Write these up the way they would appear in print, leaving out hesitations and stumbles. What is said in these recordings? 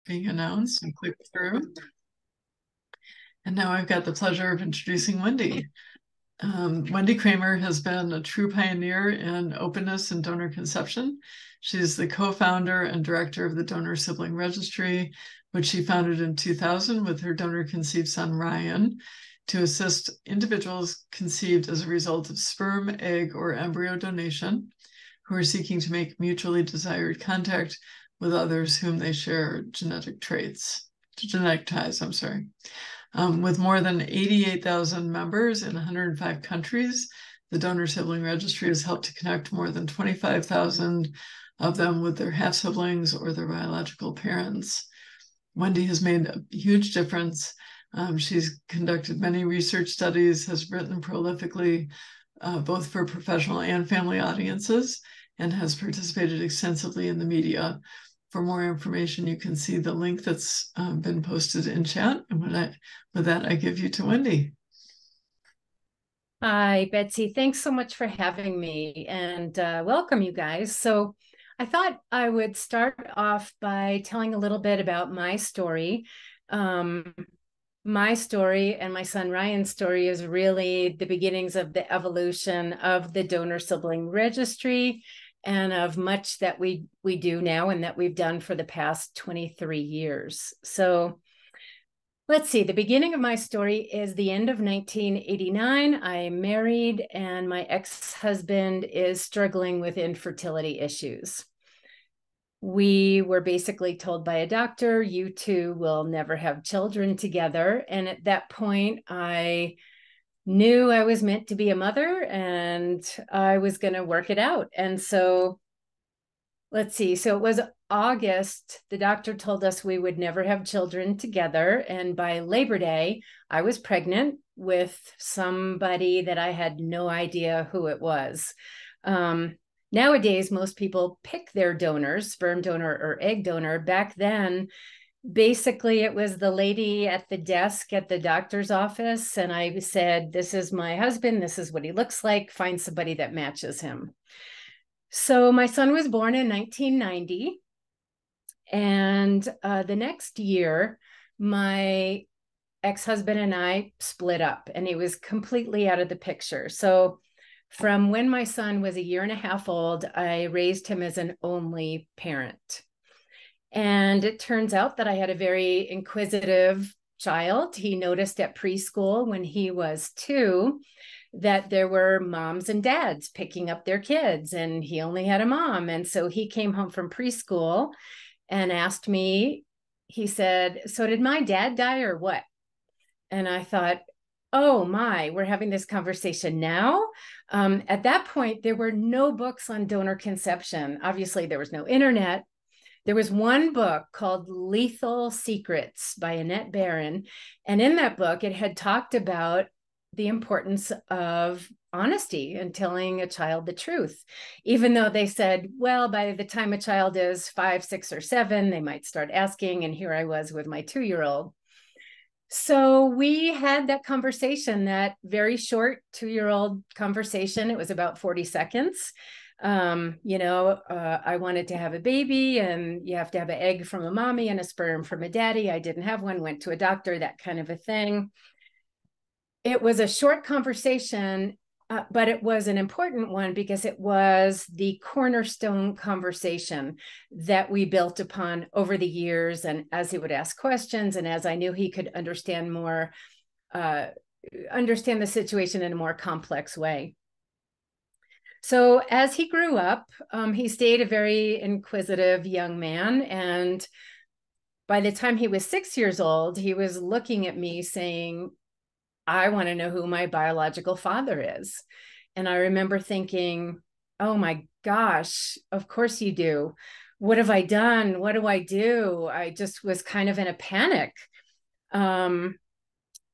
being announced and click through. And now I've got the pleasure of introducing Wendy. Wendy Kramer has been a true pioneer in openness and donor conception. She's the co-founder and director of the Donor Sibling Registry, which she founded in 2000 with her donor-conceived son, Ryan, to assist individuals conceived as a result of sperm, egg, or embryo donation who are seeking to make mutually desired contact with others whom they share genetic ties, I'm sorry. With more than 88,000 members in 105 countries, the Donor Sibling Registry has helped to connect more than 25,000 of them with their half-siblings or their biological parents. Wendy has made a huge difference. She's conducted many research studies, has written prolifically, both for professional and family audiences, and has participated extensively in the media. For more information, you can see the link that's been posted in chat. And with that, I give you to Wendy. Hi, Betsy. Thanks so much for having me, and welcome, you guys. So I thought I would start off by telling a little bit about my story. My story and my son Ryan's story is really the beginnings of the evolution of the Donor Sibling Registry and of much that we do now and that we've done for the past 23 years. So let's see, the beginning of my story is the end of 1989. I'm married and my ex-husband is struggling with infertility issues. We were basically told by a doctor, you two will never have children together. And at that point, I knew I was meant to be a mother and I was going to work it out. And so let's see. So it was August. The doctor told us we would never have children together. And by Labor Day, I was pregnant with somebody that I had no idea who it was. Nowadays, most people pick their donors, sperm donor or egg donor. Back then, basically, it was the lady at the desk at the doctor's office. And I said, this is my husband. This is what he looks like. Find somebody that matches him. So my son was born in 1990. And the next year, my ex-husband and I split up and he was completely out of the picture. So from when my son was 1.5 years old, I raised him as an only parent. And it turns out that I had a very inquisitive child. He noticed at preschool when he was 2 that there were moms and dads picking up their kids, and he only had a mom. And so he came home from preschool and asked me, he said, so did my dad die or what? And I thought, oh my, we're having this conversation now. At that point, there were no books on donor conception. Obviously, there was no internet. There was one book called Lethal Secrets by Annette Barron. And in that book, it had talked about the importance of honesty and telling a child the truth, even though they said, well, by the time a child is 5, 6, or 7, they might start asking. And here I was with my 2-year-old. So we had that conversation, that very short 2-year-old conversation. It was about 40 seconds. I wanted to have a baby, and you have to have an egg from a mommy and a sperm from a daddy. I didn't have one, went to a doctor, that kind of a thing. It was a short conversation, but it was an important one because it was the cornerstone conversation that we built upon over the years. And as he would ask questions, and as I knew he could understand the situation in a more complex way. So as he grew up, he stayed a very inquisitive young man. And by the time he was 6 years old, he was looking at me saying, I want to know who my biological father is. And I remember thinking, oh my gosh, of course you do. What have I done? What do I do? I just was kind of in a panic.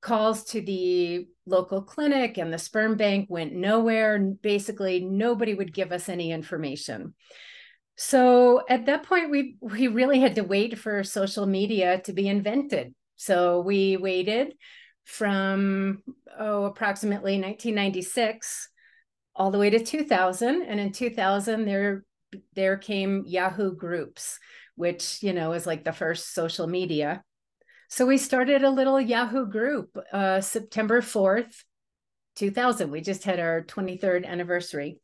Calls to the local clinic and the sperm bank went nowhere. Basically, nobody would give us any information. So at that point, we really had to wait for social media to be invented. So we waited from approximately 1996 all the way to 2000. And in 2000, there came Yahoo groups, which, is like the first social media. So we started a little Yahoo group, September 4th, 2000. We just had our 23rd anniversary.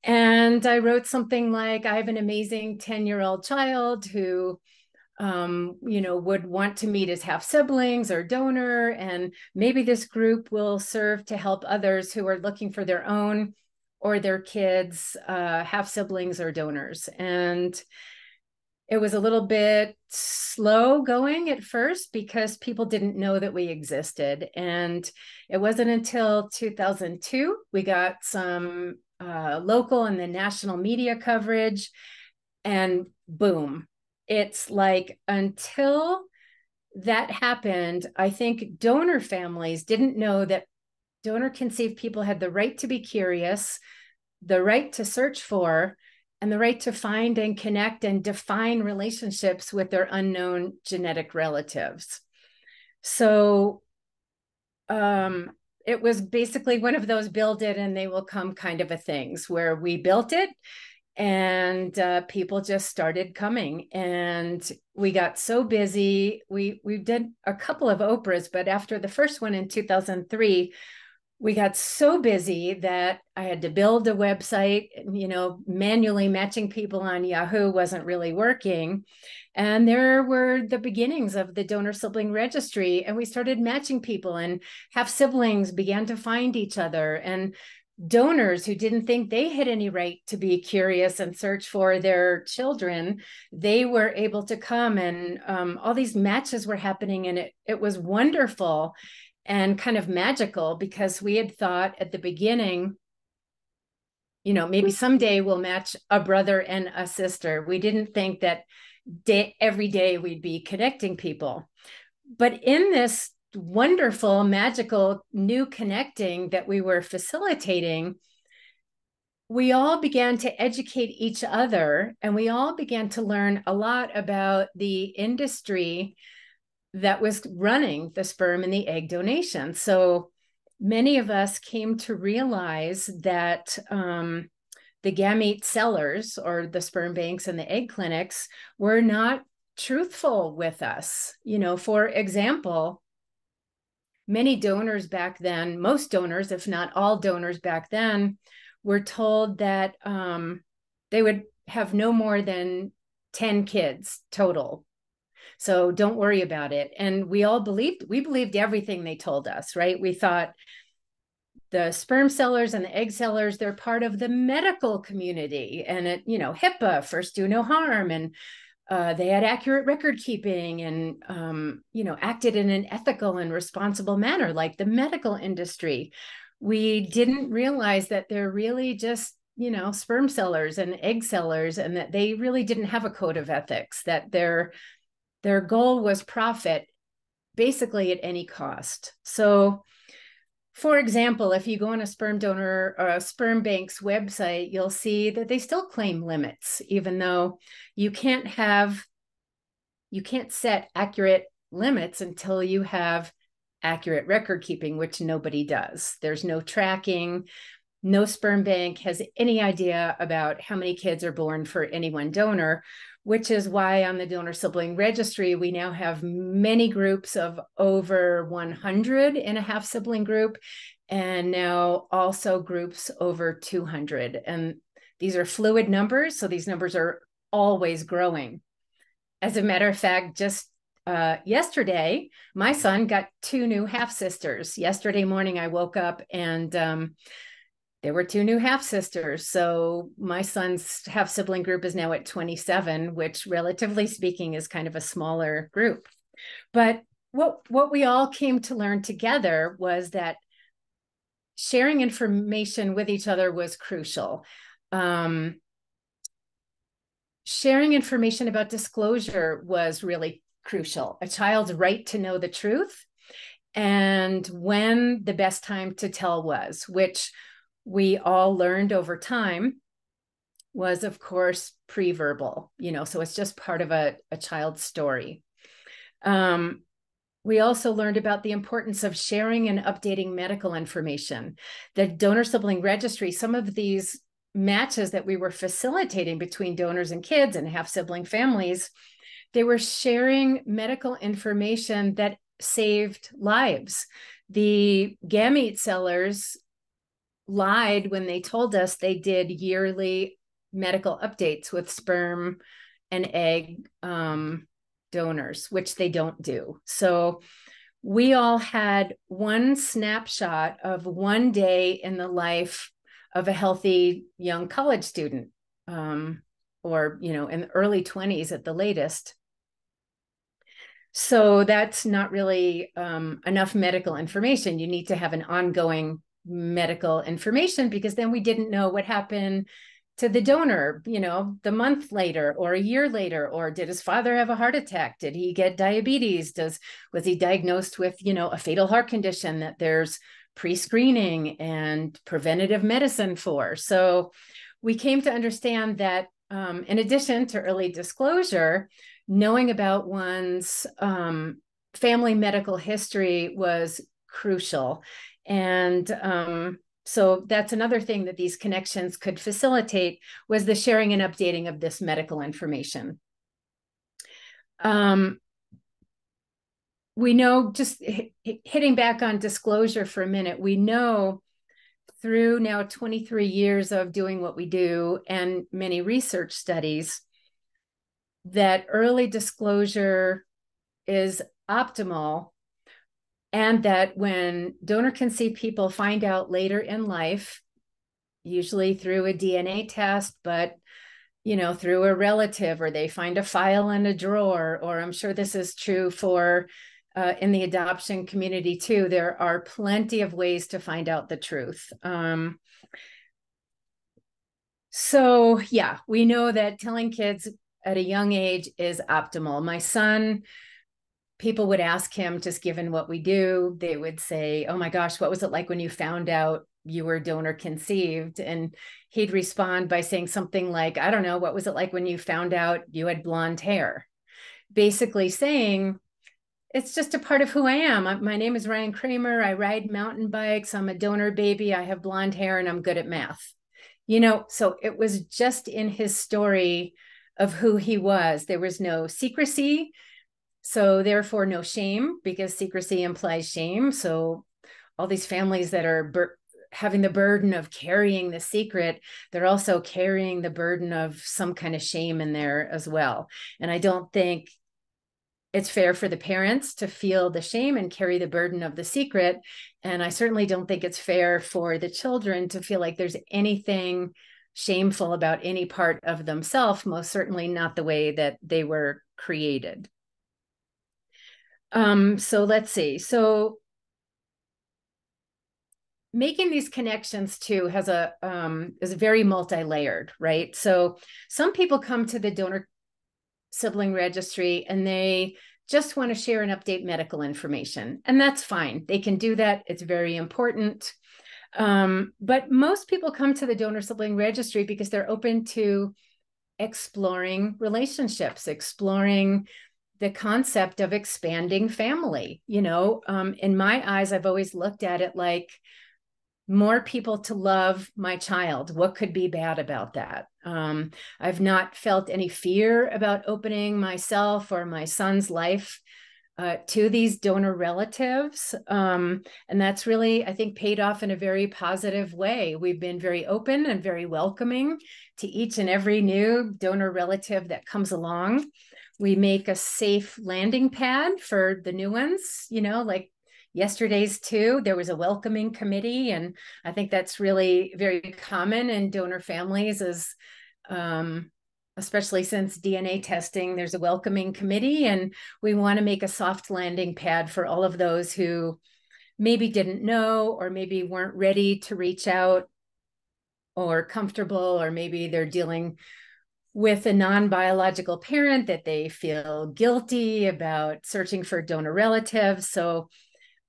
And I wrote something like, I have an amazing 10-year-old child who would want to meet his half siblings or donor. And maybe this group will serve to help others who are looking for their own or their kids, half siblings or donors. And it was a little bit slow going at first because people didn't know that we existed. And it wasn't until 2002 we got some local and the national media coverage, and boom. It's like, until that happened, I think donor families didn't know that donor conceived people had the right to be curious, the right to search for, and the right to find and connect and define relationships with their unknown genetic relatives. So it was basically one of those build it and they will come kind of a things, where we built it and people just started coming, and we got so busy. We did a couple of Oprahs, but after the first one in 2003, we got so busy that I had to build a website. Manually matching people on Yahoo wasn't really working. And there were the beginnings of the donor sibling registry, and we started matching people, and half siblings began to find each other, and donors who didn't think they had any right to be curious and search for their children, they were able to come, and all these matches were happening, and it was wonderful and kind of magical, because we had thought at the beginning, maybe someday we'll match a brother and a sister. We didn't think that every day we'd be connecting people. But in this wonderful, magical new connecting that we were facilitating, we all began to educate each other, and we all began to learn a lot about the industry that was running the sperm and the egg donation. So many of us came to realize that the gamete sellers, or the sperm banks and the egg clinics, were not truthful with us. For example, many donors back then, most donors, if not all donors back then, were told that they would have no more than 10 kids total. So don't worry about it. And we believed everything they told us, right? We thought the sperm sellers and the egg sellers, they're part of the medical community, and HIPAA, first do no harm. And they had accurate record keeping, and, acted in an ethical and responsible manner, like the medical industry. We didn't realize that they're really just, sperm sellers and egg sellers, and that they really didn't have a code of ethics, that their goal was profit, basically at any cost. So, for example, if you go on a sperm donor or a sperm bank's website, you'll see that they still claim limits, even though you can't set accurate limits until you have accurate record keeping, which nobody does. There's no tracking. No sperm bank has any idea about how many kids are born for any one donor, which is why on the donor sibling registry, we now have many groups of over 100 in a half sibling group, and now also groups over 200. And these are fluid numbers, so these numbers are always growing. As a matter of fact, just yesterday, my son got 2 new half sisters. Yesterday morning, I woke up and there were 2 new half sisters. So my son's half sibling group is now at 27, which relatively speaking is kind of a smaller group. But what we all came to learn together was that sharing information with each other was crucial. Sharing information about disclosure was really crucial. A child's right to know the truth, and when the best time to tell was, which we all learned over time was, of course, pre-verbal, so it's just part of a child's story. We also learned about the importance of sharing and updating medical information. The donor sibling registry, some of these matches that we were facilitating between donors and kids and half-sibling families, they were sharing medical information that saved lives. The gamete sellers lied when they told us they did yearly medical updates with sperm and egg donors, which they don't do. So we all had one snapshot of one day in the life of a healthy young college student, or, you know, in the early 20s at the latest. So that's not really enough medical information. You need to have an ongoing medical information, because then we didn't know what happened to the donor, you know, the month later or a year later, or did his father have a heart attack? Did he get diabetes? Was he diagnosed with, you know, a fatal heart condition that there's pre-screening and preventative medicine for? So we came to understand that in addition to early disclosure, knowing about one's family medical history was crucial. And so that's another thing that these connections could facilitate, was the sharing and updating of this medical information. We know, just hitting back on disclosure for a minute, we know through now 23 years of doing what we do and many research studies that early disclosure is optimal, and that when donor conceived people find out later in life, usually through a DNA test, but, you know, through a relative, or they find a file in a drawer, or I'm sure this is true for in the adoption community too, there are plenty of ways to find out the truth. So yeah, we know that telling kids at a young age is optimal. My son, people would ask him, just given what we do, they would say, oh my gosh, what was it like when you found out you were donor conceived? And he'd respond by saying something like, I don't know, what was it like when you found out you had blonde hair? Basically saying, it's just a part of who I am. My name is Ryan Kramer. I ride mountain bikes. I'm a donor baby. I have blonde hair and I'm good at math. You know, so it was just in his story of who he was. There was no secrecy. So therefore no shame, because secrecy implies shame. So all these families that are having the burden of carrying the secret, they're also carrying the burden of some kind of shame in there as well. And I don't think it's fair for the parents to feel the shame and carry the burden of the secret. And I certainly don't think it's fair for the children to feel like there's anything shameful about any part of themselves, most certainly not the way that they were created. So let's see. So making these connections too is very multi-layered, right? So some people come to the donor sibling registry and they just want to share and update medical information, and that's fine. They can do that. It's very important. But most people come to the donor sibling registry because they're open to exploring relationships, exploring the concept of expanding family. You know, in my eyes, I've always looked at it like more people to love my child. What could be bad about that? I've not felt any fear about opening myself or my son's life to these donor relatives. And that's really, I think, paid off in a very positive way. We've been very open and very welcoming to each and every new donor relative that comes along. We make a safe landing pad for the new ones, you know, like yesterday's too, there was a welcoming committee. And I think that's really very common in donor families, is especially since DNA testing, there's a welcoming committee, and we want to make a soft landing pad for all of those who maybe didn't know, or maybe weren't ready to reach out or comfortable, or maybe they're dealing with a non-biological parent that they feel guilty about searching for donor relatives. So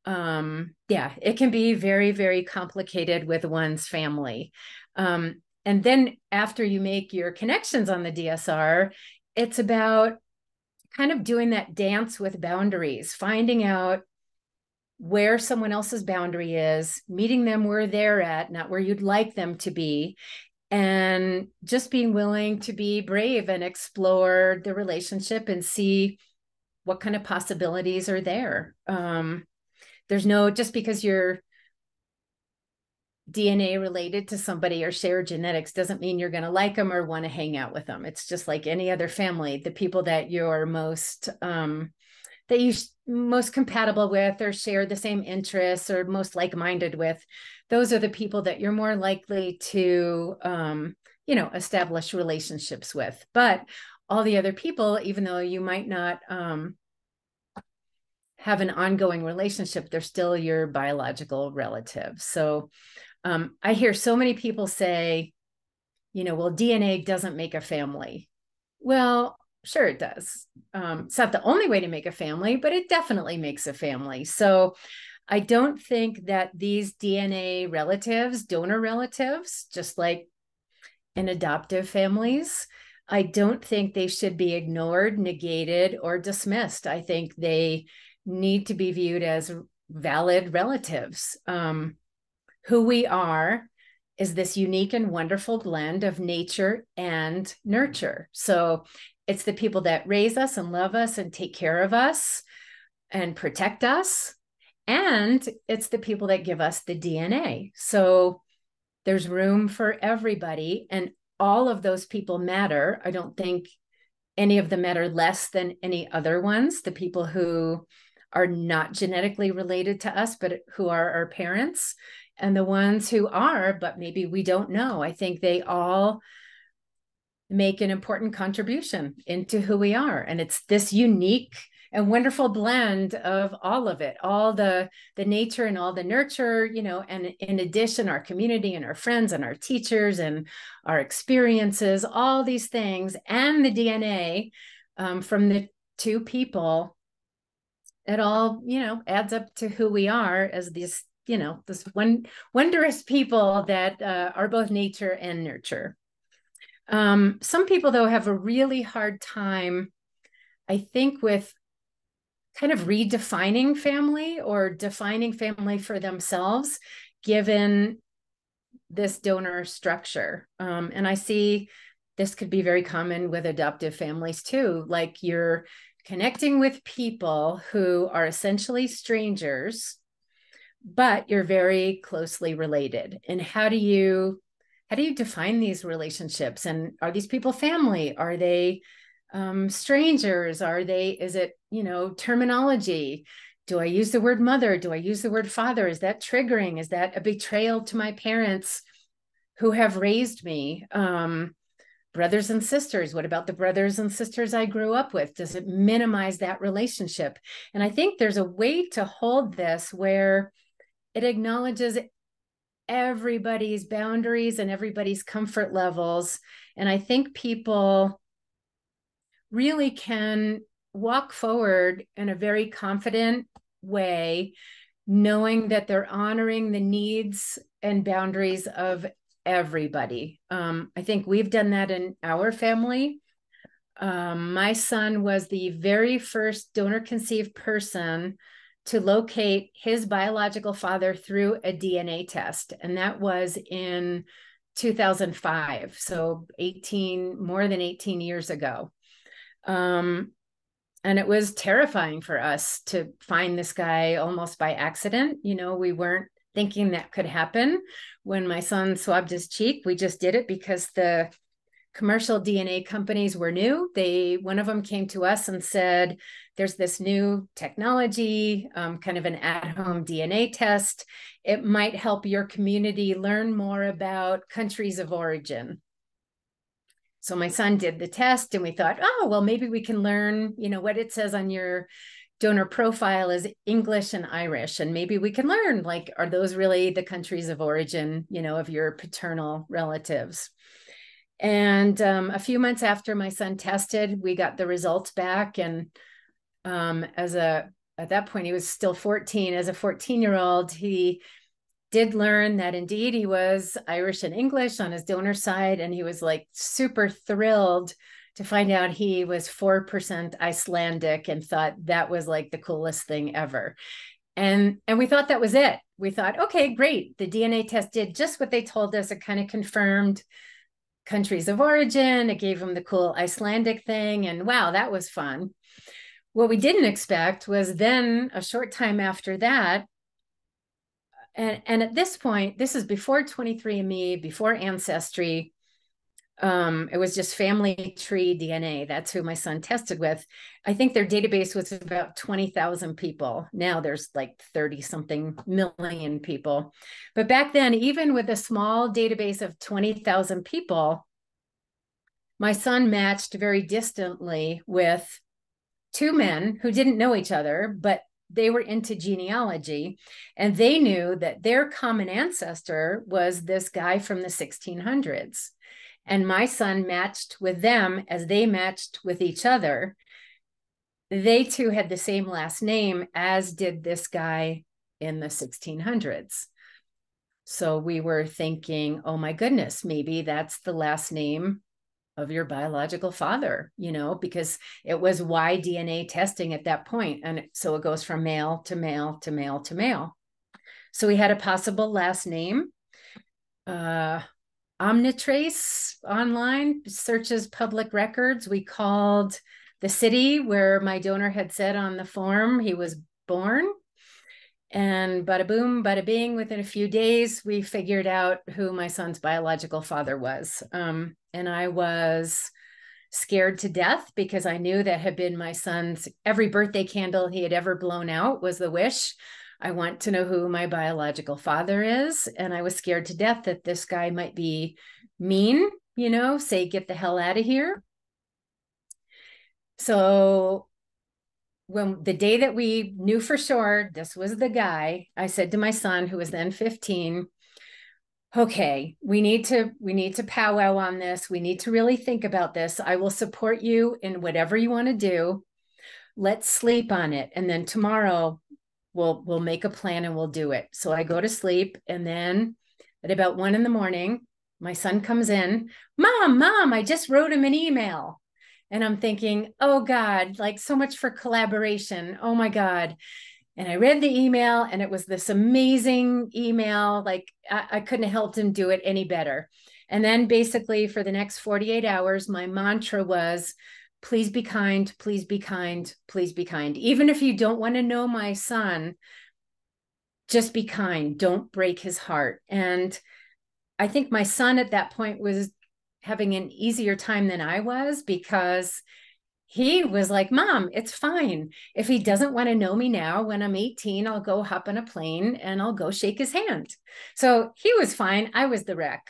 yeah, it can be very, very complicated with one's family. And then after you make your connections on the DSR, it's about kind of doing that dance with boundaries, finding out where someone else's boundary is, meeting them where they're at, not where you'd like them to be, and just being willing to be brave and explore the relationship and see what kind of possibilities are there. There's no, just because you're DNA related to somebody or share genetics doesn't mean you're going to like them or want to hang out with them. It's just like any other family. The people that you're most most compatible with, or share the same interests, or most like-minded with, those are the people that you're more likely to establish relationships with. But all the other people, even though you might not have an ongoing relationship, they're still your biological relatives. So I hear so many people say, well, DNA doesn't make a family. Well, sure it does. It's not the only way to make a family, but it definitely makes a family. So I don't think that these DNA relatives, donor relatives, just like in adoptive families, I don't think they should be ignored, negated, or dismissed. I think they need to be viewed as valid relatives. Who we are is this unique and wonderful blend of nature and nurture. So it's the people that raise us and love us and take care of us and protect us. And it's the people that give us the DNA. So there's room for everybody, and all of those people matter. I don't think any of them matter less than any other ones. The people who are not genetically related to us, but who are our parents, and the ones who are, but maybe we don't know. I think they all make an important contribution into who we are. And it's this unique and wonderful blend of all of it, all the nature and all the nurture, and in addition, our community and our friends and our teachers and our experiences, all these things, and the DNA from the two people. It all, adds up to who we are as these, this wondrous people that are both nature and nurture. Some people, though, have a really hard time, I think, with kind of redefining family or defining family for themselves, given this donor structure. And I see this could be very common with adoptive families too. Like, you're connecting with people who are essentially strangers, but you're very closely related. And how do you define these relationships? And are these people family? Are they strangers? Is it, terminology? Do I use the word mother? Do I use the word father? Is that triggering? Is that a betrayal to my parents who have raised me? Brothers and sisters. What about the brothers and sisters I grew up with? Does it minimize that relationship? And I think there's a way to hold this where it acknowledges everybody's boundaries and everybody's comfort levels. And I think people really can walk forward in a very confident way, knowing that they're honoring the needs and boundaries of everybody. I think we've done that in our family. My son was the very first donor conceived person to locate his biological father through a DNA test. And that was in 2005. So more than 18 years ago. And it was terrifying for us to find this guy almost by accident. We weren't thinking that could happen. When my son swabbed his cheek, we just did it because the commercial DNA companies were new. One of them came to us and said, there's this new technology, kind of an at-home DNA test. It might help your community learn more about countries of origin. So my son did the test, and we thought, oh, well, maybe we can learn, what it says on your donor profile is English and Irish. And maybe we can learn, like, are those really the countries of origin, of your paternal relatives? And a few months after my son tested, we got the results back. And at that point, he was still 14. As a 14-year-old, he did learn that indeed he was Irish and English on his donor side. And he was like super thrilled to find out he was 4% Icelandic, and thought that was like the coolest thing ever. And we thought that was it. We thought, okay, great. The DNA test did just what they told us. It kind of confirmed countries of origin. It gave him the cool Icelandic thing. And wow, that was fun. What we didn't expect was then a short time after that, and at this point, this is before 23andMe, before Ancestry. It was just family tree DNA. That's who my son tested with. I think their database was about 20,000 people. Now there's like 30 something million people. But back then, even with a small database of 20,000 people, my son matched very distantly with two men who didn't know each other, but they were into genealogy, and they knew that their common ancestor was this guy from the 1600s. And my son matched with them as they matched with each other. They too had the same last name as did this guy in the 1600s. So we were thinking, oh my goodness, maybe that's the last name of your biological father, you know, because it was Y-DNA testing at that point. And so it goes from male to male to male to male. So we had a possible last name. Omnitrace online searches public records. We called the city where my donor had said on the form he was born. And bada boom, bada bing, within a few days, we figured out who my son's biological father was. And I was scared to death because I knew that had been my son's, every birthday candle he had ever blown out was the wish. I want to know who my biological father is. And I was scared to death that this guy might be mean, you know, say, get the hell out of here. So when the day that we knew for sure this was the guy, I said to my son, who was then 15, okay, we need to powwow on this. We need to really think about this. I will support you in whatever you want to do. Let's sleep on it. And then tomorrow we'll make a plan and we'll do it. So I go to sleep, and then at about 1 a.m, my son comes in. Mom, I just wrote him an email. And I'm thinking, oh God, like so much for collaboration. Oh my God. And I read the email, and it was this amazing email. Like I couldn't have helped him do it any better. And then basically for the next 48 hours, my mantra was, please be kind, please be kind, please be kind. Even if you don't want to know my son, just be kind. Don't break his heart. And I think my son at that point was having an easier time than I was, because he was like, Mom, it's fine. If he doesn't want to know me now, when I'm 18, I'll go hop on a plane and I'll go shake his hand. So he was fine. I was the wreck.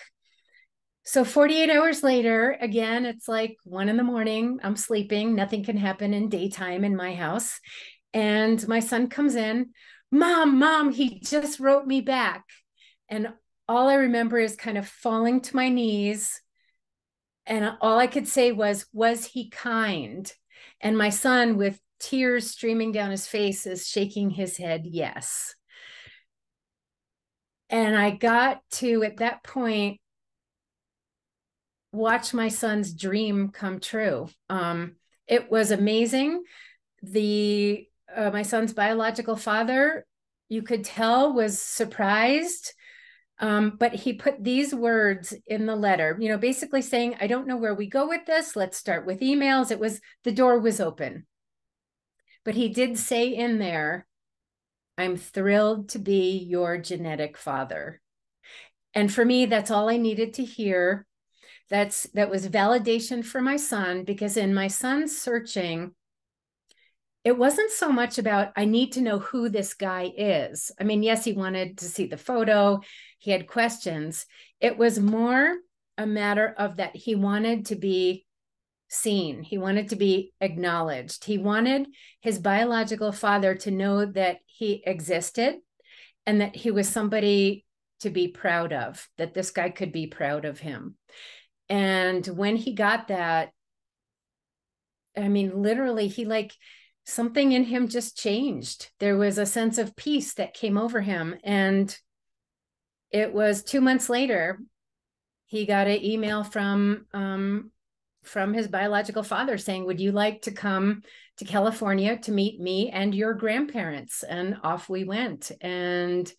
So 48 hours later, again, it's like 1 a.m. I'm sleeping. Nothing can happen in daytime in my house. And my son comes in. Mom, he just wrote me back. And all I remember is kind of falling to my knees. And all I could say was he kind? And my son, with tears streaming down his face, is shaking his head, yes. And I got to, at that point, watch my son's dream come true. It was amazing. My son's biological father, you could tell, was surprised. But he put these words in the letter, you know, basically saying, I don't know where we go with this. Let's start with emails. The door was open. But he did say in there, I'm thrilled to be your genetic father. And for me, that's all I needed to hear. That was validation for my son, because in my son's searching, it wasn't so much about, I need to know who this guy is. I mean, yes, he wanted to see the photo. He had questions. It was more a matter of that he wanted to be seen. He wanted to be acknowledged. He wanted his biological father to know that he existed and that he was somebody to be proud of, that this guy could be proud of him. And when he got that, I mean, literally, something in him just changed. There was a sense of peace that came over him. And it was 2 months later, he got an email from his biological father saying, would you like to come to California to meet me and your grandparents? And off we went. And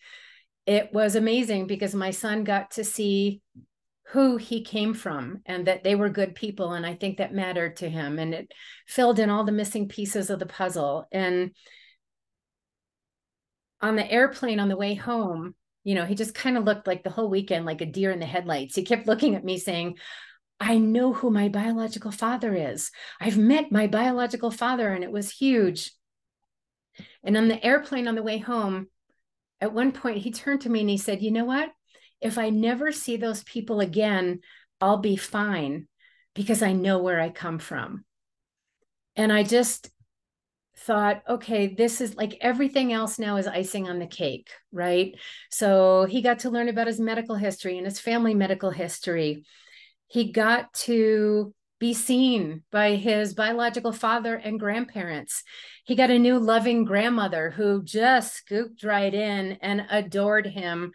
it was amazing, because my son got to see who he came from and that they were good people. And I think that mattered to him, and it filled in all the missing pieces of the puzzle. And on the airplane on the way home, you know, he just kind of looked like the whole weekend like a deer in the headlights. He kept looking at me saying, I know who my biological father is. I've met my biological father, and it was huge. And on the airplane on the way home, at one point he turned to me and he said, you know what? If I never see those people again, I'll be fine because I know where I come from. And I just thought, okay, this is like everything else now is icing on the cake, right? So he got to learn about his medical history and his family medical history. He got to be seen by his biological father and grandparents. He got a new loving grandmother who just scooped right in and adored him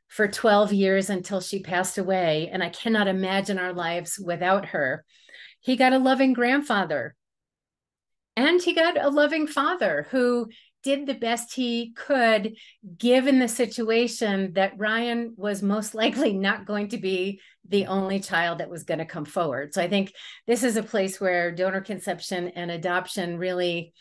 for 12 years until she passed away. And I cannot imagine our lives without her. He got a loving grandfather, and he got a loving father who did the best he could, given the situation that Ryan was most likely not going to be the only child that was going to come forward. So I think this is a place where donor conception and adoption really,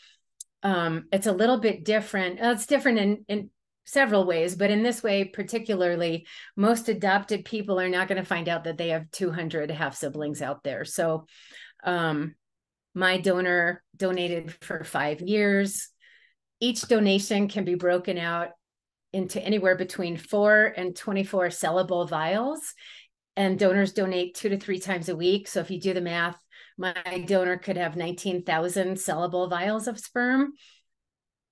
it's a little bit different. It's different in several ways, but in this way particularly, most adopted people are not going to find out that they have 200 half siblings out there. So my donor donated for 5 years. Each donation can be broken out into anywhere between 4 and 24 sellable vials, and donors donate 2 to 3 times a week. So if you do the math, my donor could have 19,000 sellable vials of sperm.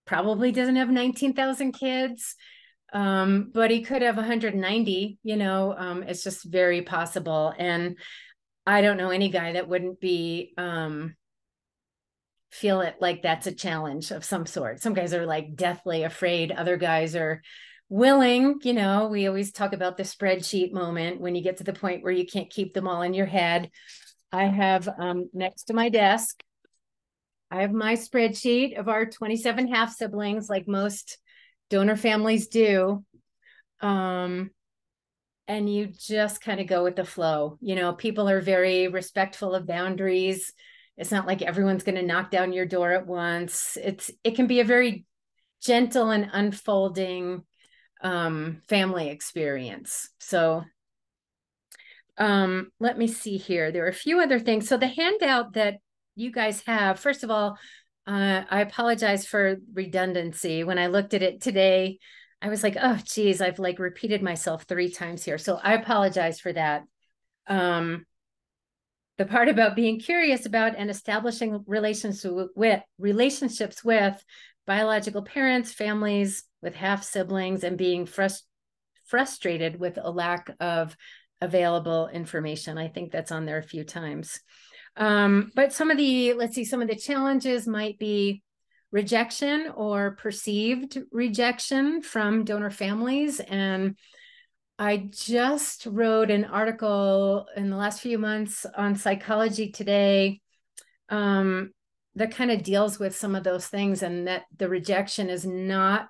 Probably doesn't have 19,000 kids, but he could have 190, you know, it's just very possible. And I don't know any guy that wouldn't be, feel it like that's a challenge of some sort. Some guys are like deathly afraid. Other guys are willing. You know, we always talk about the spreadsheet moment when you get to the point where you can't keep them all in your head. I have next to my desk, I have my spreadsheet of our 27 half siblings, like most donor families do. And you just kind of go with the flow. You know, people are very respectful of boundaries. It's not like everyone's going to knock down your door at once. It can be a very gentle and unfolding family experience. So let me see here. There are a few other things. So the handout that you guys have, first of all, I apologize for redundancy. When I looked at it today, I was like, oh, geez, I've like repeated myself 3 times here. So I apologize for that. The part about being curious about and establishing relationships with biological parents, families with half siblings, and being frustrated with a lack of available information. I think that's on there a few times. But some of the challenges might be rejection or perceived rejection from donor families. And I just wrote an article in the last few months on Psychology Today that kind of deals with some of those things, and that the rejection is not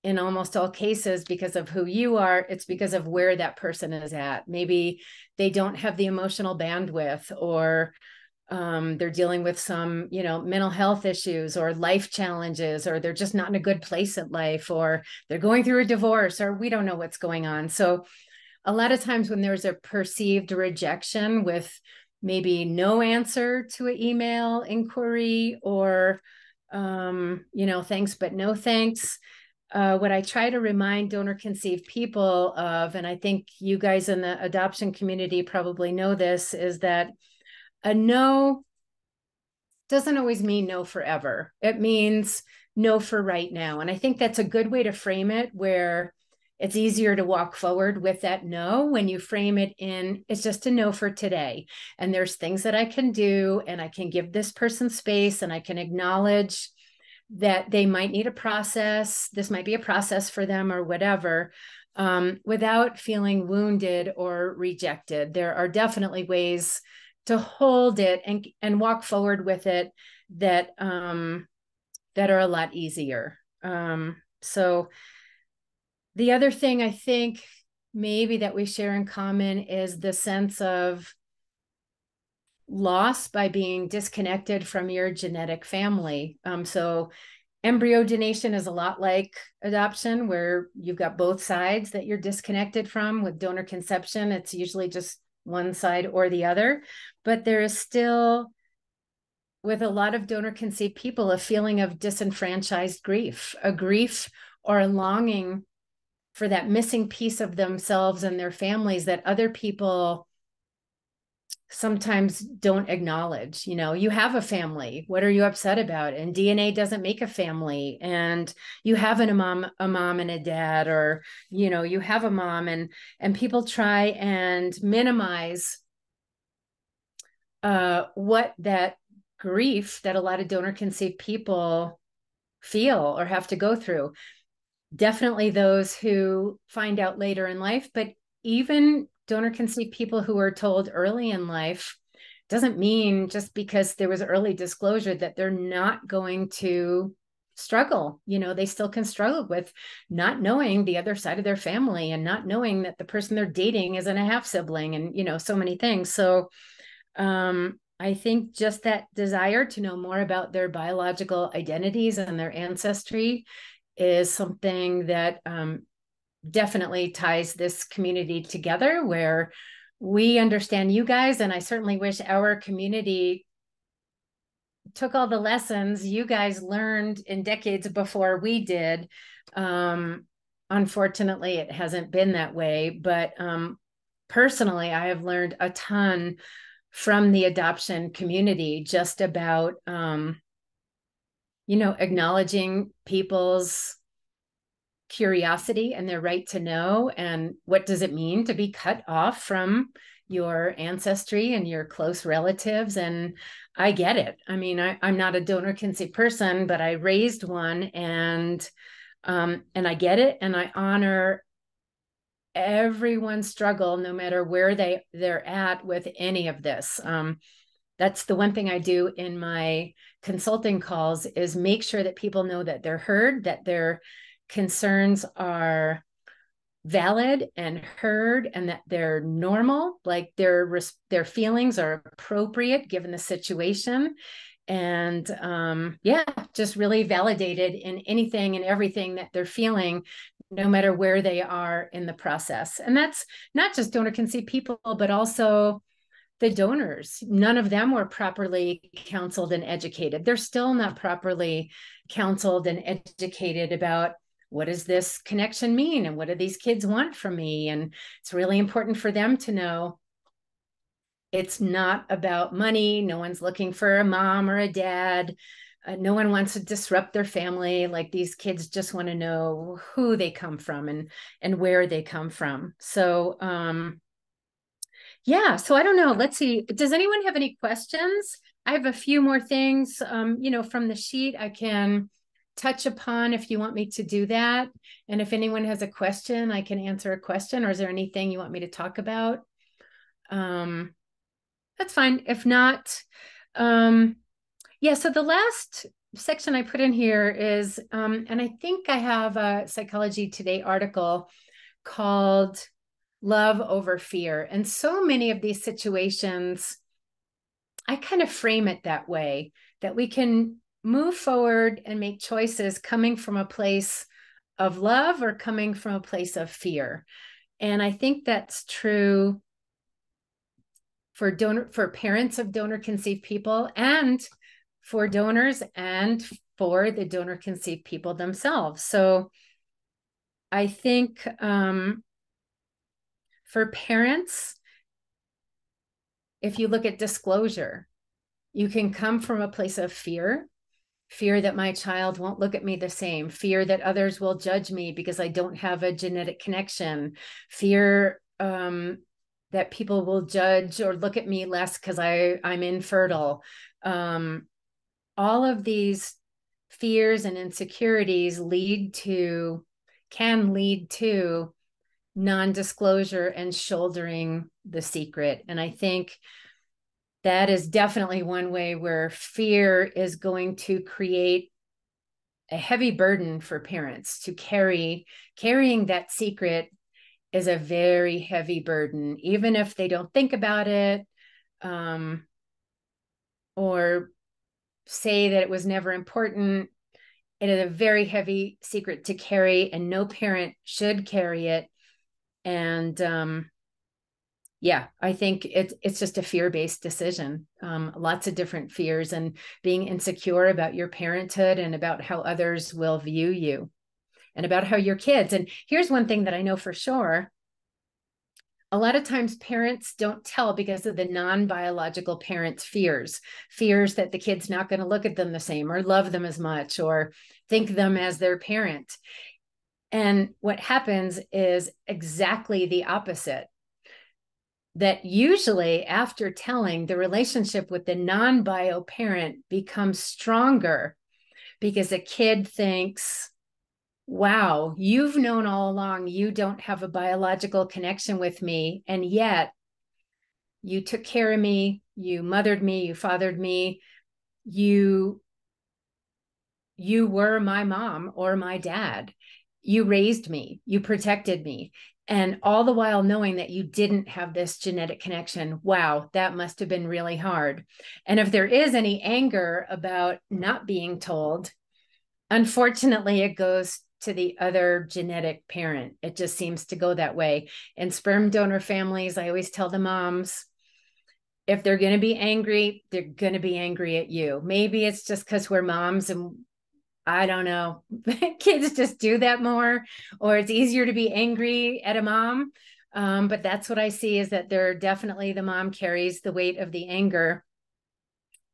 in almost all cases because of who you are. It's because of where that person is at. Maybe they don't have the emotional bandwidth, or they're dealing with some, you know, mental health issues or life challenges, or they're just not in a good place in life, or they're going through a divorce, or we don't know what's going on. So a lot of times when there's a perceived rejection with maybe no answer to an email inquiry, or, you know, thanks, but no thanks. What I try to remind donor conceived people of, and I think you guys in the adoption community probably know this, is that a no doesn't always mean no forever. It means no for right now. And I think that's a good way to frame it, where it's easier to walk forward with that no when you frame it in, it's just a no for today. And there's things that I can do, and I can give this person space, and I can acknowledge that they might need a process. This might be a process for them or whatever, without feeling wounded or rejected. There are definitely ways to hold it and walk forward with it that that are a lot easier. So the other thing I think maybe that we share in common is the sense of loss by being disconnected from your genetic family. So embryo donation is a lot like adoption, where you've got both sides that you're disconnected from. With donor conception, it's usually just one side or the other, but there is still, with a lot of donor conceived people, a feeling of disenfranchised grief, a grief or a longing for that missing piece of themselves and their families that other people sometimes don't acknowledge. You know, you have a family, what are you upset about? And DNA doesn't make a family. And you have a mom and a dad, or, you know, you have a mom, and people try and minimize what that grief that a lot of donor conceived people feel or have to go through. Definitely those who find out later in life, but even donor conceived people who are told early in life doesn't mean just because there was early disclosure that they're not going to struggle. You know, they still can struggle with not knowing the other side of their family and not knowing that the person they're dating isn't a half sibling, and, you know, so many things. So I think just that desire to know more about their biological identities and their ancestry is something that definitely ties this community together, where we understand you guys. And I certainly wish our community took all the lessons you guys learned in decades before we did. Unfortunately, it hasn't been that way. But personally, I have learned a ton from the adoption community, just about, you know, acknowledging people's curiosity and their right to know, and what does it mean to be cut off from your ancestry and your close relatives. And I get it. I mean, I'm not a donor conceived person, but I raised one, and I get it, and I honor everyone's struggle, no matter where they're at with any of this. That's the one thing I do in my consulting calls, is make sure that people know that they're heard, that their concerns are valid and heard, and that they're normal, like their feelings are appropriate given the situation. And yeah, just really validated in anything and everything that they're feeling, no matter where they are in the process. And that's not just donor conceived people, but also the donors. None of them were properly counseled and educated. They're still not properly counseled and educated about, what does this connection mean? And what do these kids want from me? And it's really important for them to know it's not about money. No one's looking for a mom or a dad. No one wants to disrupt their family. Like, these kids just want to know who they come from and where they come from. So yeah, so I don't know. Let's see. Does anyone have any questions? I have a few more things, you know, from the sheet I can touch upon if you want me to do that. And if anyone has a question, I can answer a question. Or is there anything you want me to talk about? That's fine. If not, yeah, so the last section I put in here is, and I think I have a Psychology Today article called Love Over Fear. And so many of these situations, I kind of frame it that way, that we can move forward and make choices coming from a place of love or coming from a place of fear. And I think that's true for parents of donor conceived people, and for donors, and for the donor conceived people themselves. So I think for parents, if you look at disclosure, you can come from a place of fear that my child won't look at me the same, fear that others will judge me because I don't have a genetic connection, fear that people will judge or look at me less because I'm infertile. All of these fears and insecurities can lead to non-disclosure and shouldering the secret. And I think that is definitely one way where fear is going to create a heavy burden for parents to carrying that secret is a very heavy burden, even if they don't think about it, or say that it was never important. It is a very heavy secret to carry, and no parent should carry it. And yeah, I think it's just a fear-based decision. Lots of different fears, and being insecure about your parenthood and about how others will view you and about how your kids. And here's one thing that I know for sure. A lot of times parents don't tell because of the non-biological parents' fears that the kid's not going to look at them the same or love them as much or think them as their parent. And what happens is exactly the opposite. That usually after telling, the relationship with the non-bio parent becomes stronger because a kid thinks, wow, you've known all along you don't have a biological connection with me, and yet you took care of me, you mothered me, you fathered me, you were my mom or my dad, you raised me, you protected me, and all the while knowing that you didn't have this genetic connection. Wow, that must have been really hard. And if there is any anger about not being told, unfortunately, it goes to the other genetic parent. It just seems to go that way. In sperm donor families, I always tell the moms, if they're going to be angry, they're going to be angry at you. Maybe it's just because we're moms and I don't know, kids just do that more, or it's easier to be angry at a mom. But that's what I see, is that they're definitely, the mom carries the weight of the anger.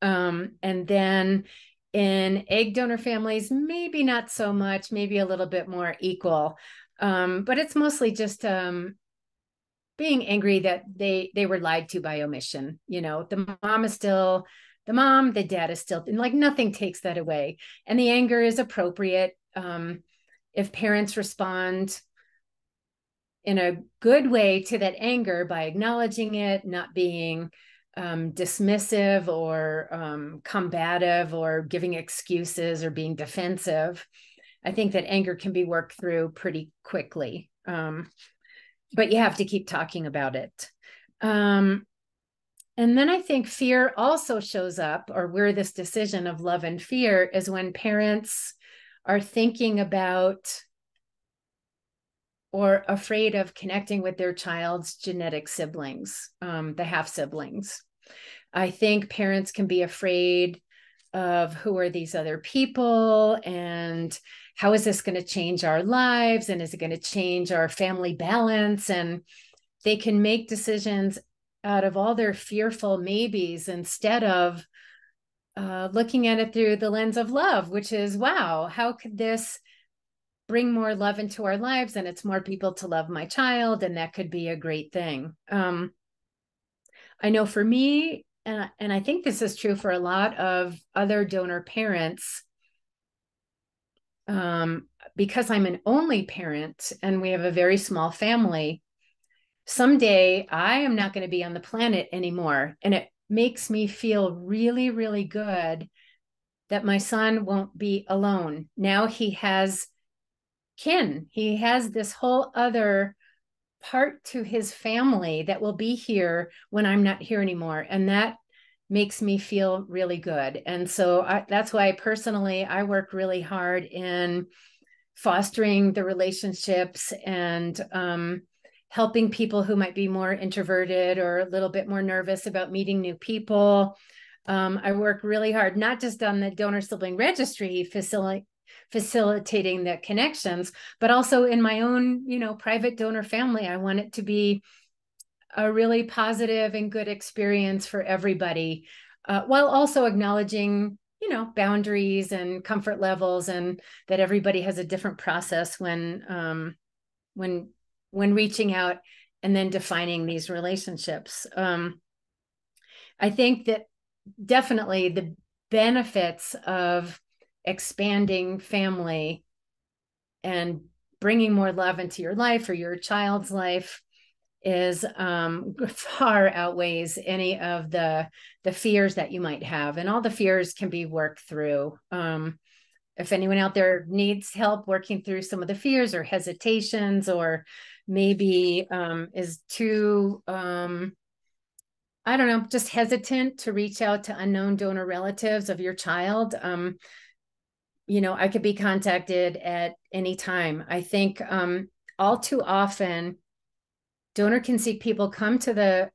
And then in egg donor families, maybe not so much, maybe a little bit more equal. But it's mostly just being angry that they were lied to by omission. You know, the mom is still the mom, the dad is still, and like nothing takes that away. And the anger is appropriate. If parents respond in a good way to that anger by acknowledging it, not being dismissive or combative or giving excuses or being defensive, I think that anger can be worked through pretty quickly. But you have to keep talking about it. And then I think fear also shows up, or where this decision of love and fear is when parents are thinking about or afraid of connecting with their child's genetic siblings, the half siblings. I think parents can be afraid of who are these other people and how is this going to change our lives, and is it going to change our family balance? And they can make decisions out of all their fearful maybes instead of looking at it through the lens of love, which is, wow, how could this bring more love into our lives? And it's more people to love my child, and that could be a great thing. I know for me, and I think this is true for a lot of other donor parents, because I'm an only parent and we have a very small family, someday I am not going to be on the planet anymore. And it makes me feel really, really good that my son won't be alone. Now he has kin. He has this whole other part to his family that will be here when I'm not here anymore. And that makes me feel really good. And so that's why personally, I work really hard in fostering the relationships and helping people who might be more introverted or a little bit more nervous about meeting new people. I work really hard, not just on the donor sibling registry facilitating the connections, but also in my own, private donor family. I want it to be a really positive and good experience for everybody, while also acknowledging, boundaries and comfort levels, and that everybody has a different process when reaching out and then defining these relationships. I think that definitely the benefits of expanding family and bringing more love into your life or your child's life is far outweighs any of the fears that you might have. And all the fears can be worked through. if anyone out there needs help working through some of the fears or hesitations, or maybe is too, I don't know, just hesitant to reach out to unknown donor relatives of your child, I could be contacted at any time. I think all too often, donor conceived people come to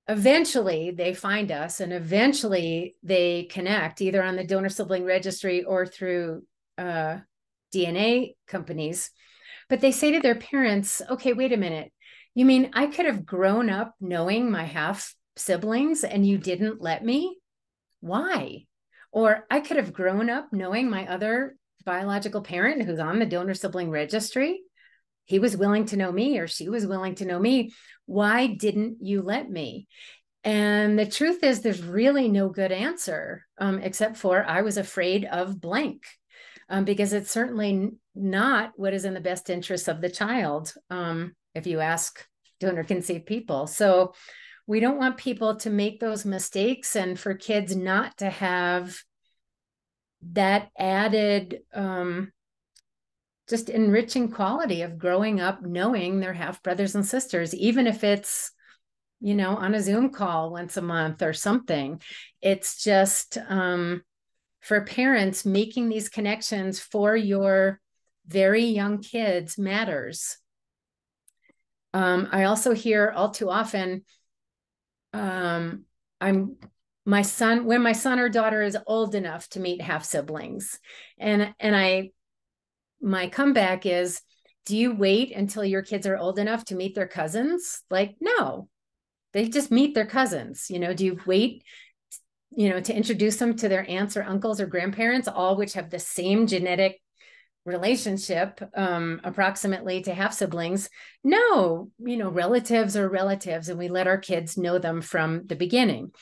eventually they find us, and eventually they connect either on the donor sibling registry or through DNA companies. But they say to their parents, okay, wait a minute. You mean I could have grown up knowing my half siblings and you didn't let me? Why? Or I could have grown up knowing my other biological parent who's on the donor sibling registry. He was willing to know me, or she was willing to know me. Why didn't you let me? And the truth is, there's really no good answer, except for I was afraid of blank, because it's certainly not what is in the best interest of the child, if you ask donor conceived people. So we don't want people to make those mistakes, and for kids not to have that added just enriching quality of growing up knowing their half brothers and sisters, even if it's, on a Zoom call once a month or something. It's just for parents, making these connections for your very young kids matters. I also hear all too often, when my son or daughter is old enough to meet half siblings, and my comeback is, do you wait until your kids are old enough to meet their cousins? Like, no, they just meet their cousins. Do you wait, to introduce them to their aunts or uncles or grandparents, all which have the same genetic relationship, approximately, to half siblings? No, relatives are relatives, and we let our kids know them from the beginning.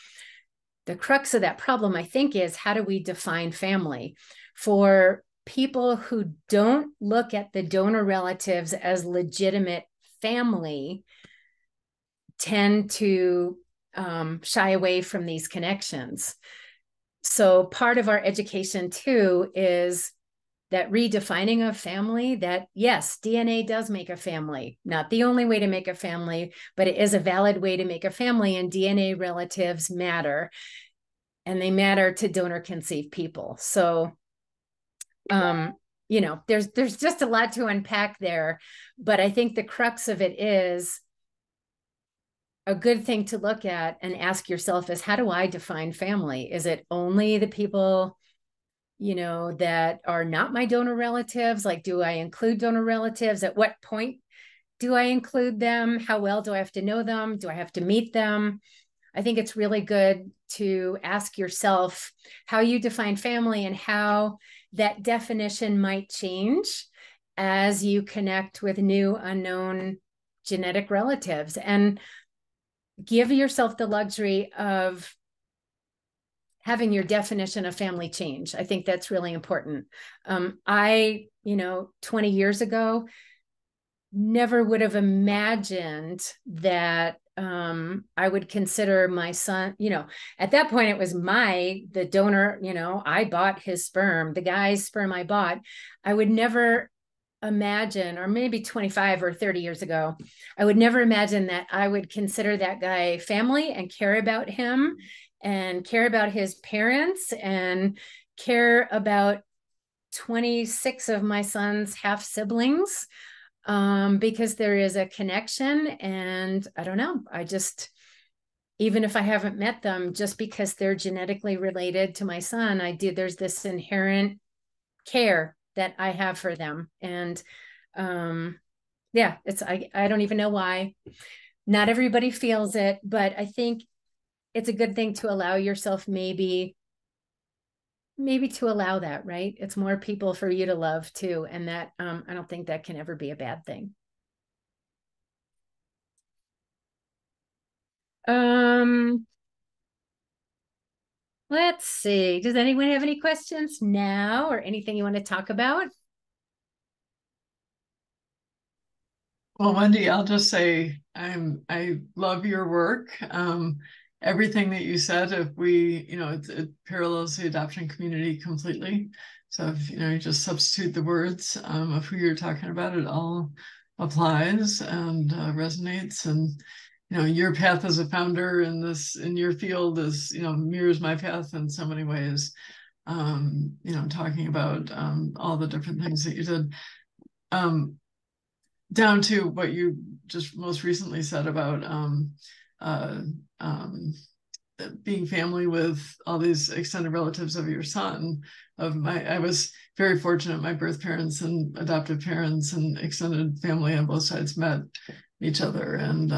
The crux of that problem, I think, is how do we define family? For people who don't look at the donor relatives as legitimate family, tend to shy away from these connections. So part of our education too is that redefining of family, that yes, DNA does make a family, not the only way to make a family, but it is a valid way to make a family, and DNA relatives matter, and they matter to donor conceived people. So there's just a lot to unpack there, but I think the crux of it is a good thing to look at and ask yourself is, how do I define family? Is it only the people, that are not my donor relatives? Like, do I include donor relatives? At what point do I include them? How well do I have to know them? Do I have to meet them? I think it's really good to ask yourself how you define family and how that definition might change as you connect with new unknown genetic relatives, and give yourself the luxury of having your definition of family change. I think that's really important. 20 years ago, never would have imagined that I would consider my son, at that point it was the donor, I bought his sperm, the guy's sperm I bought. I would never imagine, or maybe 25 or 30 years ago, I would never imagine that I would consider that guy family and care about him and care about his parents and care about 26 of my son's half siblings, because there is a connection. And I don't know, even if I haven't met them, just because they're genetically related to my son, there's this inherent care that I have for them. And I don't even know why. Not everybody feels it, but I think it's a good thing to allow yourself maybe to allow that, right? It's more people for you to love too. And that, I don't think that can ever be a bad thing. Let's see. Does anyone have any questions now, or anything you want to talk about? Well, Wendy, I'll just say I love your work. everything that you said, if we, it parallels the adoption community completely. So if, you just substitute the words of who you're talking about, it all applies and resonates. And, your path as a founder in your field is, mirrors my path in so many ways. Talking about all the different things that you did. Down to what you just most recently said about uh, um, being family with all these extended relatives of your son. I was very fortunate. My birth parents and adoptive parents and extended family on both sides met each other and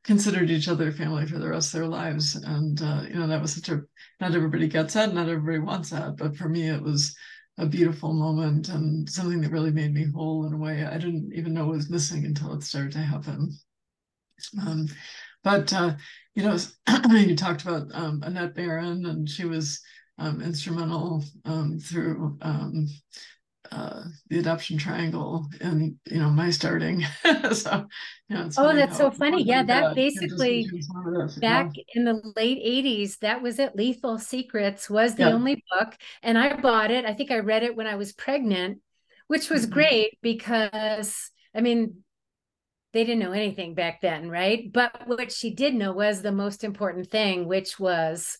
considered each other family for the rest of their lives. And that was not everybody gets that, not everybody wants that, but for me it was a beautiful moment and something that really made me whole in a way I didn't even know was missing until it started to happen. But you talked about Annette Barron, and she was instrumental through the adoption triangle and my starting. So it's Oh, funny that's how so funny. Yeah, like that can just get basically you some of this. back in the late 80s, that was it. Lethal Secrets was the Yeah. only book, and I bought it. I think I read it when I was pregnant, which was great because, I mean, they didn't know anything back then, right? But what she did know was the most important thing, which was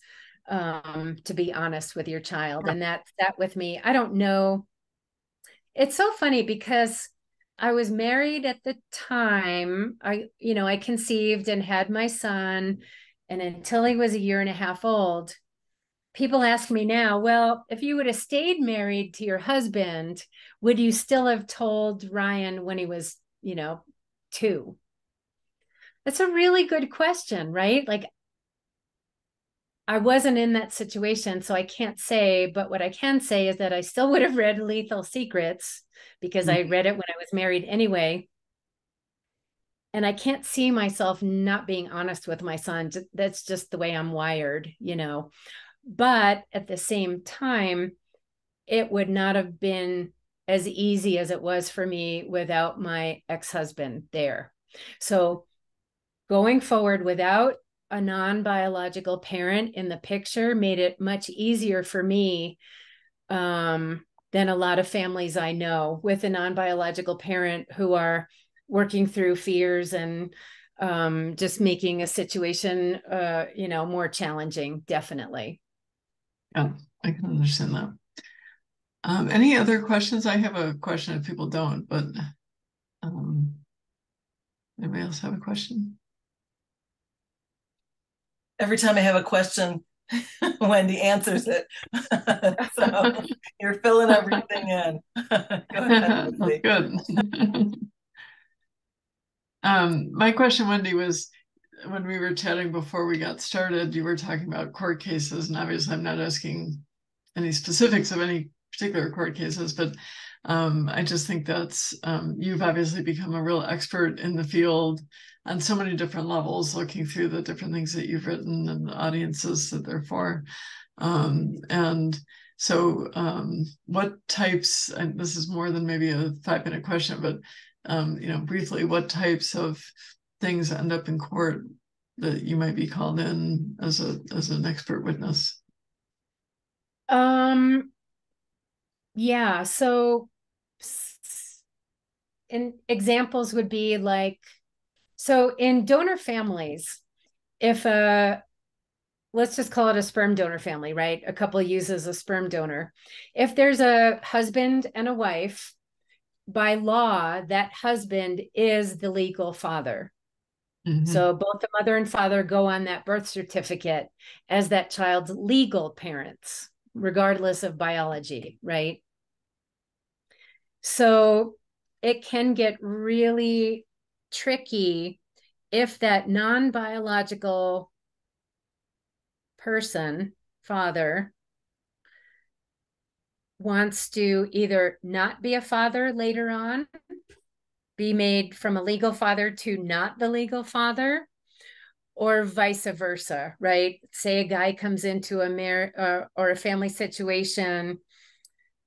to be honest with your child. And that sat with me. I don't know. It's so funny because I was married at the time. I conceived and had my son, and until he was a year and a half old, people ask me now, well, if you would have stayed married to your husband, would you still have told Ryan when he was, 2? That's a really good question, right? Like, I wasn't in that situation, so I can't say, but what I can say is that I still would have read Lethal Secrets because I read it when I was married anyway. And I can't see myself not being honest with my son. That's just the way I'm wired. But at the same time, it would not have been as easy as it was for me without my ex-husband there. So going forward without a non-biological parent in the picture made it much easier for me than a lot of families I know with a non-biological parent who are working through fears and just making a situation, more challenging, definitely. Yeah, I can understand that. Any other questions? I have a question if people don't, but anybody else have a question? Every time I have a question, Wendy answers it. So you're filling everything in. Go ahead, Wendy. Good. My question, Wendy, was when we were chatting before we got started, you were talking about court cases, and obviously I'm not asking any specifics of any particular court cases, but I just think that's you've obviously become a real expert in the field on so many different levels, looking through the different things that you've written and the audiences that they're for. And so what types, and this is more than maybe a 5-minute question, but briefly, what types of things end up in court that you might be called in as an expert witness? Yeah, so in examples would be like, so in donor families, if let's just call it a sperm donor family, right? A couple uses a sperm donor. If there's a husband and a wife, by law, that husband is the legal father. So both the mother and father go on that birth certificate as that child's legal parents, regardless of biology, right? So it can get really tricky if that non-biological person, father, wants to either not be a father later on, be made from a legal father to not the legal father, or vice versa, right? Say a guy comes into or a family situation.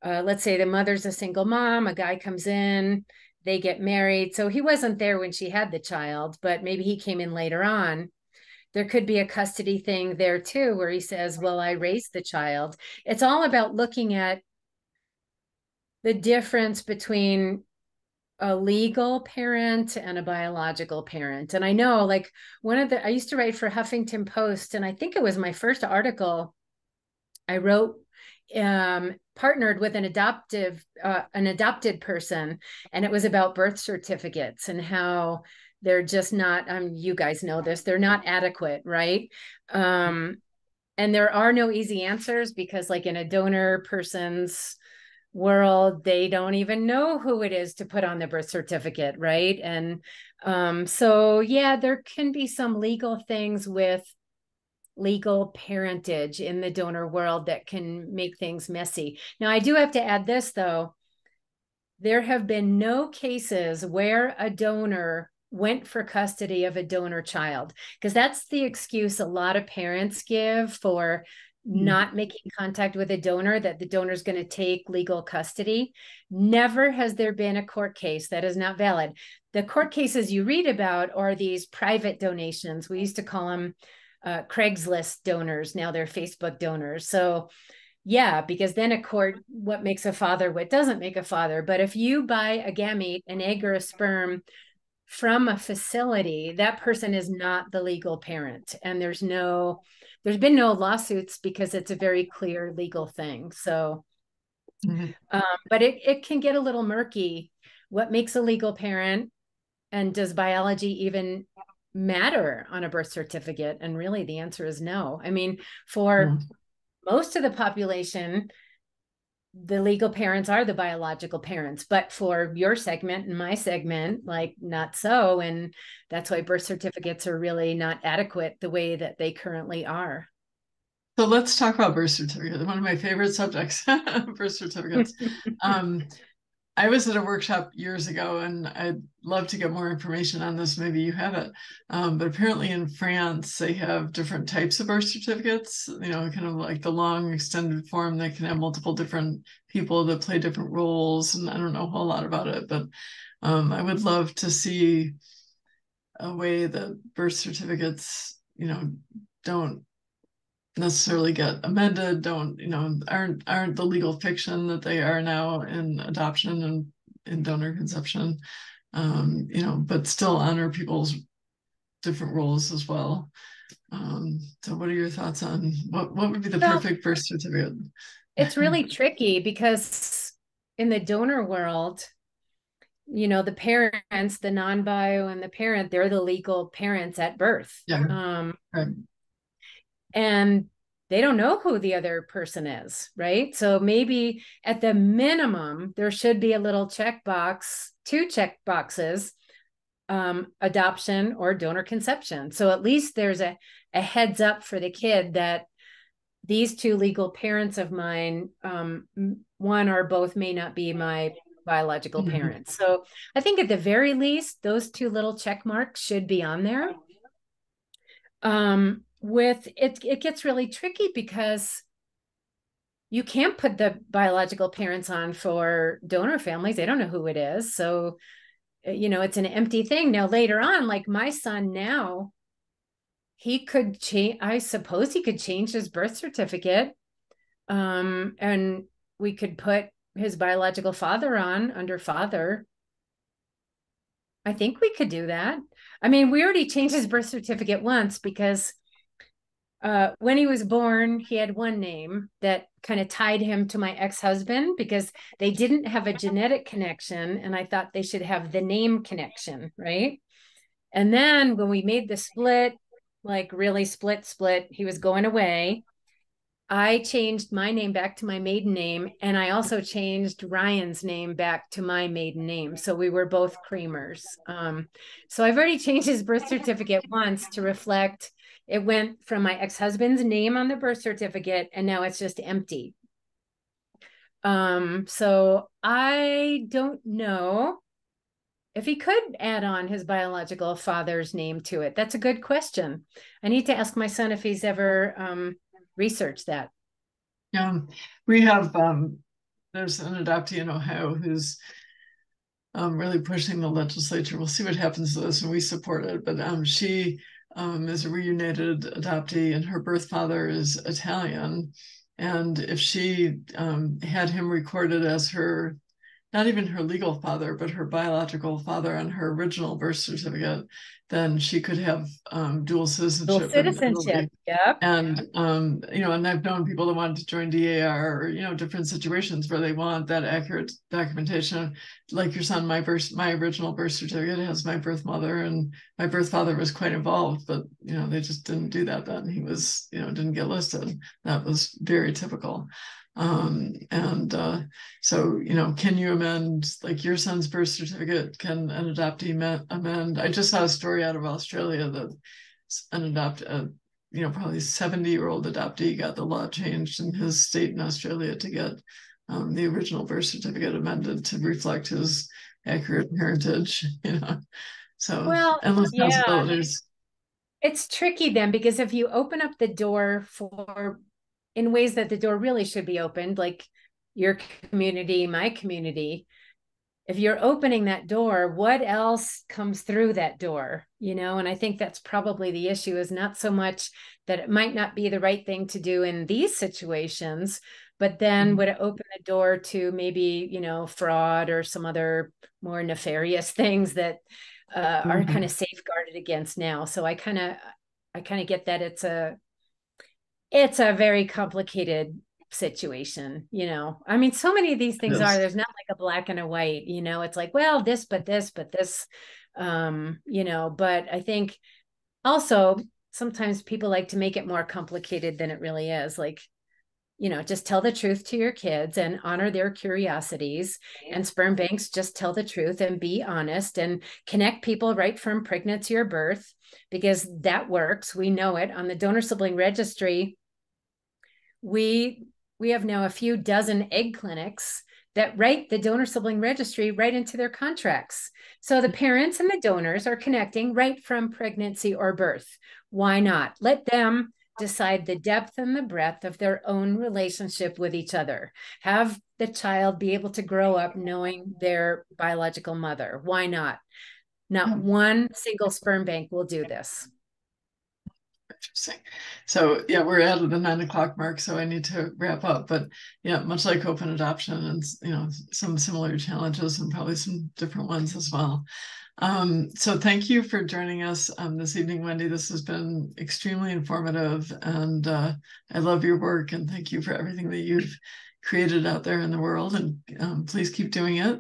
Let's say the mother's a single mom, a guy comes in, they get married. So he wasn't there when she had the child, but maybe he came in later on. there could be a custody thing there too, where he says, well, I raised the child. It's all about looking at the difference between a legal parent and a biological parent. And I know, like, I used to write for Huffington Post, and I think it was my first article I wrote, partnered with an adopted person, and it was about birth certificates and how they're just not, you guys know this, they're not adequate, right? And there are no easy answers, because like in a donor person's world, they don't even know who it is to put on the birth certificate, right? And so yeah, there can be some legal things with legal parentage in the donor world that can make things messy. Now, I do have to add this though. There have been no cases where a donor went for custody of a donor child, because that's the excuse a lot of parents give for not making contact with a donor, that the donor is going to take legal custody. Never has there been a court case that is not valid. The court cases you read about are these private donations. We used to call them Craigslist donors. Now they're Facebook donors. So yeah, because then a court, what makes a father, what doesn't make a father. But if you buy a gamete, an egg or a sperm from a facility, that person is not the legal parent. And there's been no lawsuits, because it's a very clear legal thing. So, but it can get a little murky. What makes a legal parent, and does biology even matter on a birth certificate? And really the answer is no. I mean, for most of the population, the legal parents are the biological parents, but for your segment and my segment, like, not so. And that's why birth certificates are really not adequate the way that they currently are. So let's talk about birth certificates. One of my favorite subjects, birth certificates. I was at a workshop years ago, and I'd love to get more information on this. Maybe you have it. But apparently in France, they have different types of birth certificates, kind of like the long extended form that can have multiple different people that play different roles. And I don't know a whole lot about it, but I would love to see a way that birth certificates, don't necessarily get amended, aren't the legal fiction that they are now in adoption and in donor conception, but still honor people's different roles as well. So what are your thoughts on what would be the perfect birth certificate? It's really tricky, because in the donor world, the parents, the non-bio and the parent, they're the legal parents at birth. Yeah. Right. And they don't know who the other person is, right? So maybe at the minimum, there should be a little checkbox, 2 checkboxes, adoption or donor conception. So at least there's a heads up for the kid that these 2 legal parents of mine, one or both, may not be my biological parents. So I think at the very least, those 2 little check marks should be on there. It gets really tricky, because you can't put the biological parents on for donor families. They don't know who it is. So, it's an empty thing. Now, later on, like my son now, he could change, I suppose he could change his birth certificate. And we could put his biological father on under father. I think we could do that. I mean, we already changed his birth certificate once, because when he was born, he had one name that kind of tied him to my ex-husband, because they didn't have a genetic connection, and I thought they should have the name connection, right? And then when we made the split, like really split, he was going away, I changed my name back to my maiden name, and I also changed Ryan's name back to my maiden name. So we were both Kramers. So I've already changed his birth certificate once to reflect. It went from my ex-husband's name on the birth certificate, and now it's just empty. So I don't know if he could add on his biological father's name to it. That's a good question. I need to ask my son if he's ever research that. We have there's an adoptee in Ohio who's really pushing the legislature. We'll see what happens to this, and we support it. But she is a reunited adoptee, and her birth father is Italian. And if she had him recorded as her, not even her legal father, but her biological father on her original birth certificate, then she could have dual citizenship. Yep. And and I've known people that want to join DAR, or different situations where they want that accurate documentation. Like your son, my original birth certificate has my birth mother, and my birth father was quite involved, but they just didn't do that then. He was, didn't get listed. That was very typical. So, can you amend, like your son's birth certificate? Can an adoptee amend? I just saw a story out of Australia that probably 70-year-old adoptee got the law changed in his state in Australia to get the original birth certificate amended to reflect his accurate parentage. So endless possibilities. It's tricky then, because if you open up the door in ways that the door really should be opened, like your community, my community, if you're opening that door, what else comes through that door? And I think that's probably the issue, is not so much that it might not be the right thing to do in these situations, but then would it open the door to maybe, fraud or some other more nefarious things that are kind of safeguarded against now. So I kind of get that it's a very complicated situation. I mean, so many of these things there's not like a black and a white, it's like, well, this, but this, but this, but I think also sometimes people like to make it more complicated than it really is. Like, just tell the truth to your kids and honor their curiosities. And sperm banks just tell the truth and be honest and connect people right from pregnancy or birth, because that works. We know it. On the donor sibling registry, we have now a few dozen egg clinics that write the donor sibling registry right into their contracts. So the parents and the donors are connecting right from pregnancy or birth. Why not? Let them decide the depth and the breadth of their own relationship with each other. Have the child be able to grow up knowing their biological mother. Why not? Not one single sperm bank will do this. Interesting. So yeah, we're at the 9 o'clock mark, so I need to wrap up. But yeah, much like open adoption, and some similar challenges and probably some different ones as well. So thank you for joining us this evening, Wendy. This has been extremely informative, and I love your work, and thank you for everything that you've created out there in the world, and please keep doing it.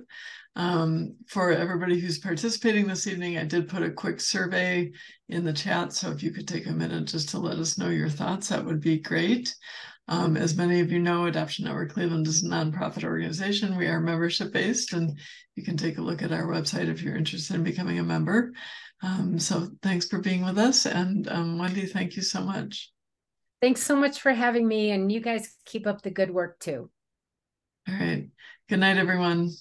For everybody who's participating this evening, I did put a quick survey in the chat, so if you could take a minute just to let us know your thoughts, that would be great. As many of you know, Adoption Network Cleveland is a nonprofit organization. We are membership-based, and you can take a look at our website if you're interested in becoming a member. So thanks for being with us, and Wendy, thank you so much. Thanks so much for having me, and you guys keep up the good work too. All right. Good night, everyone.